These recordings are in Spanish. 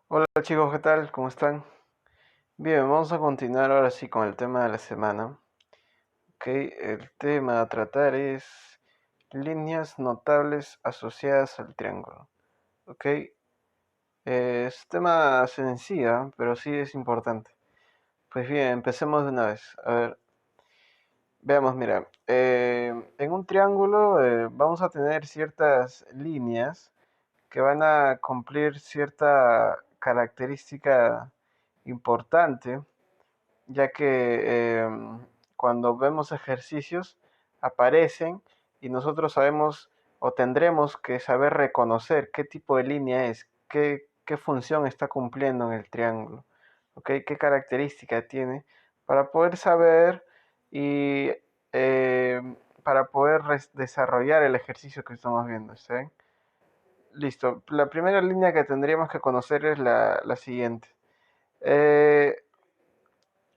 Hola chicos, ¿qué tal? ¿Cómo están? Bien, vamos a continuar ahora sí con el tema de la semana. Ok, el tema a tratar es líneas notables asociadas al triángulo. Ok, es tema sencillo, pero sí es importante. Pues bien, empecemos de una vez. A ver, veamos, mira, en un triángulo vamos a tener ciertas líneas que van a cumplir cierta característica importante ya que cuando vemos ejercicios aparecen y nosotros sabemos o tendremos que saber reconocer qué tipo de línea es, qué función está cumpliendo en el triángulo, ¿ok? Qué característica tiene para poder saber y eh, para poder desarrollar el ejercicio que estamos viendo, ¿sí? Listo, la primera línea que tendríamos que conocer es la siguiente. Eh,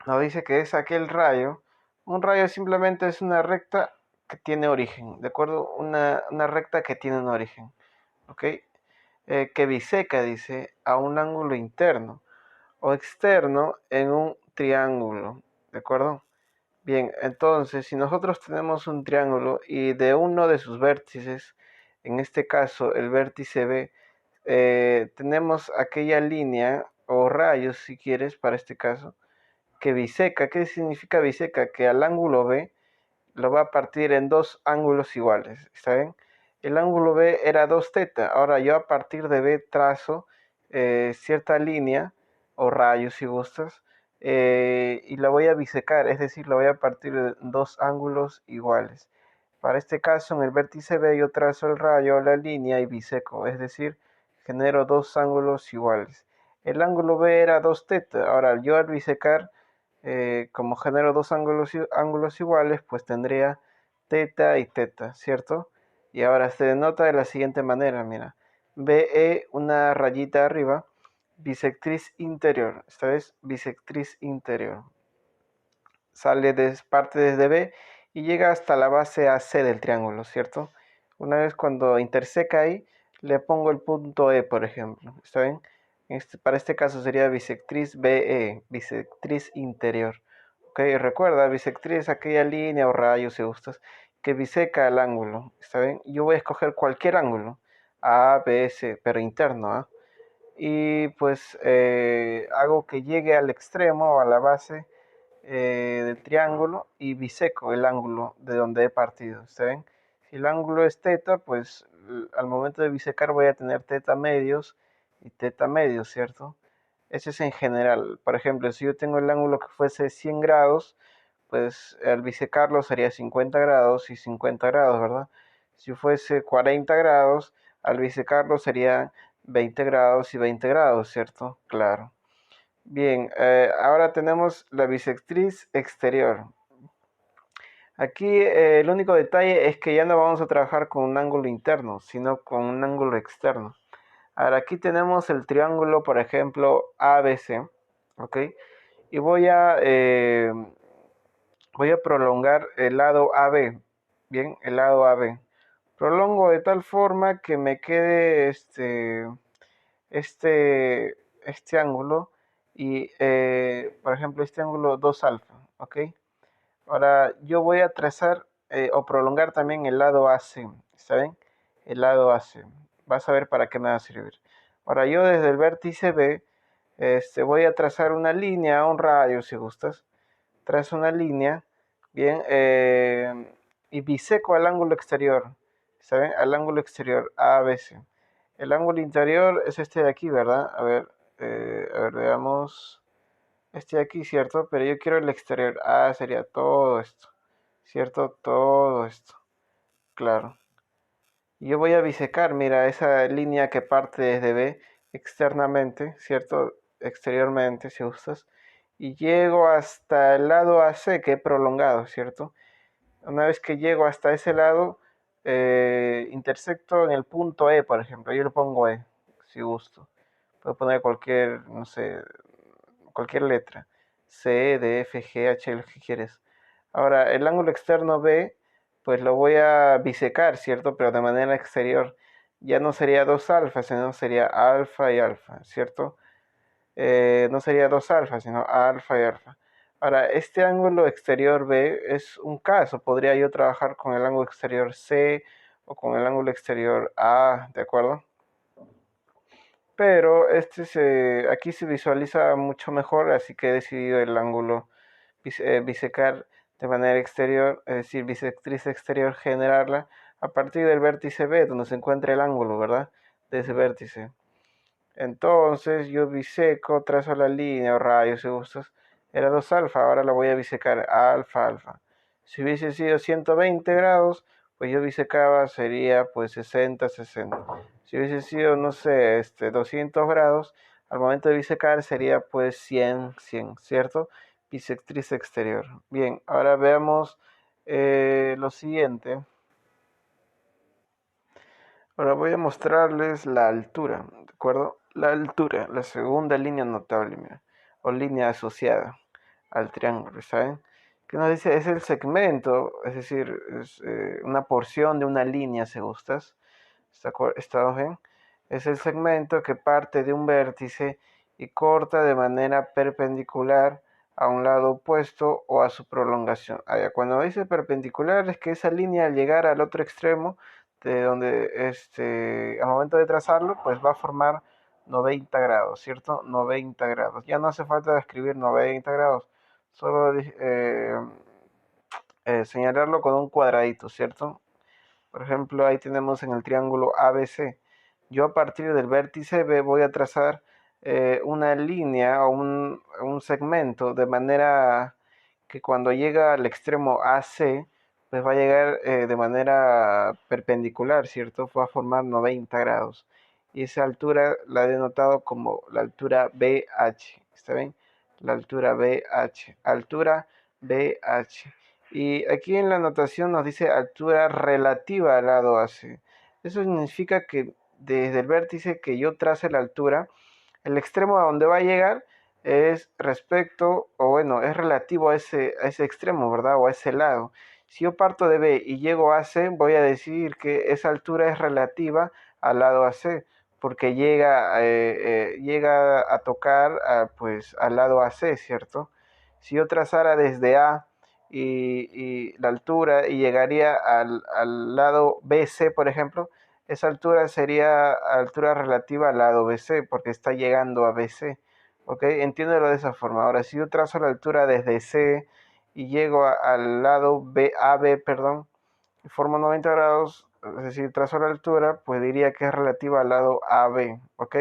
nos dice que es aquel rayo. Un rayo simplemente es una recta que tiene origen, ¿de acuerdo? Una recta que tiene un origen, ¿ok? Que biseca, dice, a un ángulo interno o externo en un triángulo, ¿de acuerdo? Bien, entonces, si nosotros tenemos un triángulo y de uno de sus vértices, en este caso el vértice B, tenemos aquella línea o rayos, si quieres, para este caso, que biseca. ¿Qué significa biseca? Que al ángulo B lo va a partir en dos ángulos iguales, ¿está bien? El ángulo B era 2 teta, ahora yo a partir de B trazo cierta línea o rayo si gustas y la voy a bisecar, es decir, la voy a partir de dos ángulos iguales. Para este caso, en el vértice B yo trazo el rayo o la línea y biseco, es decir, genero dos ángulos iguales. El ángulo B era 2 teta, ahora yo al bisecar como genero dos ángulos iguales, pues tendría teta y teta, ¿cierto? Y ahora se denota de la siguiente manera, mira. BE, una rayita arriba, bisectriz interior, esta vez bisectriz interior. Parte desde B y llega hasta la base AC del triángulo, ¿cierto? Una vez cuando interseca ahí, le pongo el punto E, por ejemplo, ¿está bien? Para este caso sería bisectriz BE, bisectriz interior. Ok, recuerda, bisectriz es aquella línea o rayo, si gustas, que biseca el ángulo, ¿está bien? Yo voy a escoger cualquier ángulo, A, B, C, pero interno, ¿ah? Y pues hago que llegue al extremo o a la base del triángulo y biseco el ángulo de donde he partido, ¿está bien? Si el ángulo es teta, pues al momento de bisecar voy a tener teta medios y teta medios, ¿cierto? Ese es en general. Por ejemplo, si yo tengo el ángulo que fuese 100 grados, pues al bisecarlo sería 50 grados y 50 grados, ¿verdad? Si fuese 40 grados, al bisecarlo sería 20 grados y 20 grados, ¿cierto? Claro. Bien, ahora tenemos la bisectriz exterior. Aquí el único detalle es que ya no vamos a trabajar con un ángulo interno, sino con un ángulo externo. Ahora aquí tenemos el triángulo, por ejemplo, ABC, ¿ok? Y voy a prolongar el lado AB, bien, el lado AB. Prolongo de tal forma que me quede este, este ángulo y, por ejemplo, este ángulo 2 alfa, ¿ok? Ahora yo voy a trazar o prolongar también el lado AC, ¿está bien? El lado AC. Vas a ver para qué me va a servir. Ahora yo desde el vértice B voy a trazar una línea, un rayo si gustas. Trazo una línea, bien, y biseco al ángulo exterior, ¿está bien? Al ángulo exterior, ABC. El ángulo interior es este de aquí, ¿verdad? A ver, veamos. Este de aquí, ¿cierto? Pero yo quiero el exterior. Ah, sería todo esto, ¿cierto? Todo esto, claro. Yo voy a bisecar, mira, esa línea que parte desde B externamente, ¿cierto? Exteriormente, si gustas. Y llego hasta el lado AC que he prolongado, ¿cierto? Una vez que llego hasta ese lado, intersecto en el punto E, por ejemplo. Yo le pongo E, si gusto. Puedo poner cualquier, no sé, cualquier letra. C, D, F, G, H, lo que quieres. Ahora, el ángulo externo B, pues lo voy a bisecar, ¿cierto? Pero de manera exterior. Ya no sería 2 alfa, sino sería alfa y alfa, ¿cierto? no sería 2 alfa, sino alfa y alfa. Ahora, este ángulo exterior B es un caso. Podría yo trabajar con el ángulo exterior C o con el ángulo exterior A, ¿de acuerdo? Pero aquí se visualiza mucho mejor, así que he decidido el ángulo bisecar de manera exterior, es decir, bisectriz exterior, generarla a partir del vértice B, donde se encuentra el ángulo, ¿verdad? De ese vértice. Entonces yo biseco, trazo la línea o rayos, si gustas. Era 2 alfa, ahora la voy a bisecar alfa, alfa. Si hubiese sido 120 grados, pues yo bisecaba, sería pues 60, 60. Si hubiese sido, no sé, 200 grados, al momento de bisecar sería pues 100, 100, ¿cierto? Bisectriz exterior. Bien, ahora veamos lo siguiente. Ahora voy a mostrarles la altura, ¿de acuerdo? La altura, la segunda línea notable, mira, o línea asociada al triángulo, ¿saben? Que nos dice, es el segmento, es decir, es una porción de una línea, si gustas. ¿Está bien? Es el segmento que parte de un vértice y corta de manera perpendicular a un lado opuesto o a su prolongación. Cuando dice perpendicular es que esa línea al llegar al otro extremo de donde al momento de trazarlo, pues va a formar 90 grados, ¿cierto? 90 grados. Ya no hace falta escribir 90 grados, solo señalarlo con un cuadradito, ¿cierto? Por ejemplo, ahí tenemos en el triángulo ABC. Yo a partir del vértice B voy a trazar una línea o un segmento de manera que cuando llega al extremo AC, pues va a llegar de manera perpendicular, ¿cierto? Va a formar 90 grados. Y esa altura la he denotado como la altura BH. ¿Está bien? La altura BH. Altura BH. Y aquí en la anotación nos dice altura relativa al lado AC. Eso significa que desde el vértice que yo trace la altura, el extremo a donde va a llegar es respecto, o bueno, es relativo a ese extremo, ¿verdad? O a ese lado. Si yo parto de B y llego a C, voy a decir que esa altura es relativa al lado AC, porque llega a tocar pues, al lado AC, ¿cierto? Si yo trazara desde A y la altura y llegaría al lado BC, por ejemplo, esa altura sería altura relativa al lado BC, porque está llegando a BC. ¿Ok? Entiéndelo de esa forma. Ahora, si yo trazo la altura desde C y llego al lado AB, perdón, y formo 90 grados, es decir, trazo la altura, pues diría que es relativa al lado AB. ¿Ok?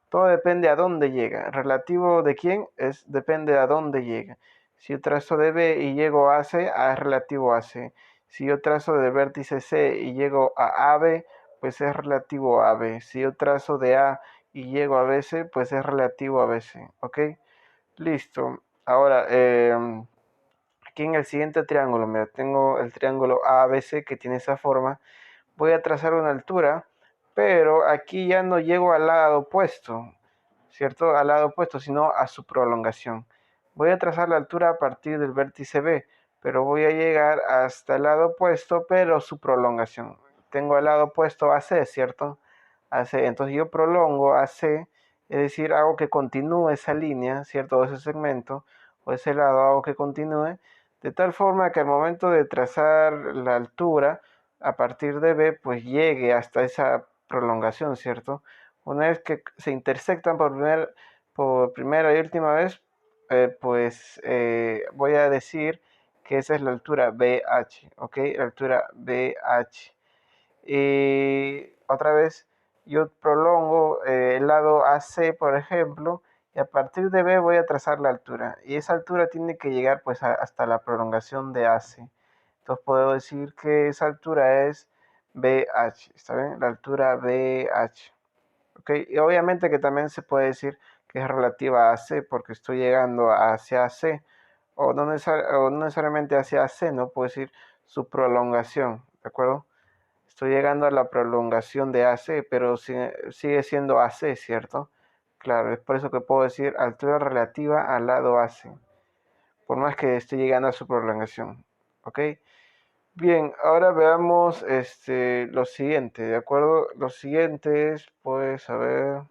Todo depende a dónde llega. ¿Relativo de quién? Depende a dónde llega. Si yo trazo de B y llego a C, A es relativo a C. Si yo trazo de vértice C y llego a AB, pues es relativo a B. Si yo trazo de A y llego a BC, pues es relativo a BC. ¿Ok? Listo. Ahora, aquí en el siguiente triángulo, mira, tengo el triángulo ABC que tiene esa forma. Voy a trazar una altura, pero aquí ya no llego al lado opuesto, ¿cierto? Al lado opuesto, sino a su prolongación. Voy a trazar la altura a partir del vértice B, pero voy a llegar hasta el lado opuesto, pero su prolongación. Tengo el lado opuesto a C, ¿cierto? A C. Entonces yo prolongo a C, es decir, hago que continúe esa línea, ¿cierto? O ese segmento, o ese lado hago que continúe, de tal forma que al momento de trazar la altura, a partir de B, pues llegue hasta esa prolongación, ¿cierto? Una vez que se intersectan por primera y última vez, voy a decir que esa es la altura BH, ¿ok? La altura BH. Y otra vez yo prolongo el lado AC, por ejemplo, y a partir de B voy a trazar la altura. Y esa altura tiene que llegar pues hasta la prolongación de AC. Entonces puedo decir que esa altura es BH, ¿está bien? La altura BH. ¿Ok? Y obviamente que también se puede decir que es relativa a AC porque estoy llegando hacia AC. O no necesariamente hacia AC, ¿no? Puedo decir su prolongación, ¿de acuerdo? Estoy llegando a la prolongación de AC, pero sigue siendo AC, ¿cierto? Claro, es por eso que puedo decir altura relativa al lado AC, por más que esté llegando a su prolongación. ¿Ok? Bien, ahora veamos lo siguiente, ¿de acuerdo? Lo siguiente es, pues, a ver.